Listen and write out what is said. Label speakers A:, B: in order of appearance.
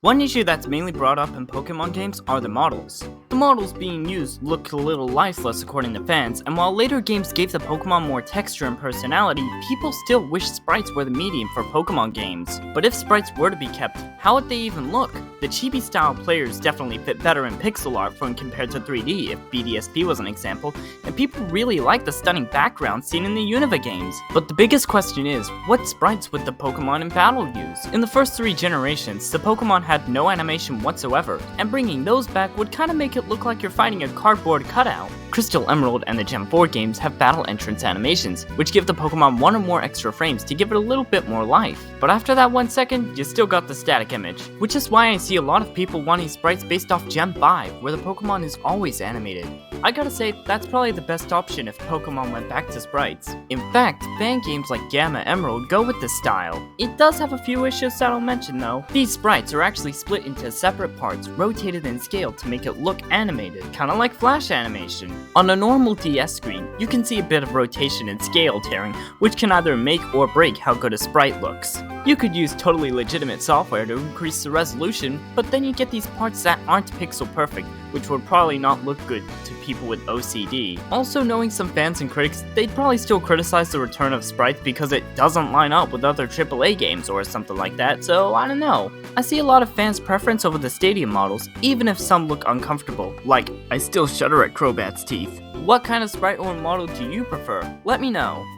A: One issue that's mainly brought up in Pokemon games are the models. The models being used look a little lifeless according to fans, and while later games gave the Pokemon more texture and personality, people still wish sprites were the medium for Pokemon games. But if sprites were to be kept, how would they even look? The chibi style players definitely fit better in pixel art when compared to 3D if BDSP was an example, and people really like the stunning background seen in the Unova games. But the biggest question is, what sprites would the Pokemon in battle use? In the first 3 generations, the Pokemon had no animation whatsoever, and bringing those back would kinda make it look like you're fighting a cardboard cutout. Crystal Emerald and the Gem 4 games have battle entrance animations, which give the Pokemon 1 or more extra frames to give it a little bit more life. But after that 1 second, you still got the static image, which is why I see a lot of people wanting sprites based off Gem 5, where the Pokemon is always animated. I gotta say, that's probably the best option if Pokemon went back to sprites. In fact, fan games like Gamma Emerald go with this style. It does have a few issues that I'll mention though. These sprites are actually split into separate parts, rotated and scaled to make it look animated, kinda like Flash animation. On a normal DS screen, you can see a bit of rotation and scale tearing, which can either make or break how good a sprite looks. You could use totally legitimate software to increase the resolution, but then you get these parts that aren't pixel perfect, which would probably not look good to people with OCD. Also, knowing some fans and critics, they'd probably still criticize the return of sprites because it doesn't line up with other AAA games or something like that, so I don't know. I see a lot of fans' preference over the stadium models, even if some look uncomfortable, like, I still shudder at Crobat's teeth. What kind of sprite or model do you prefer? Let me know.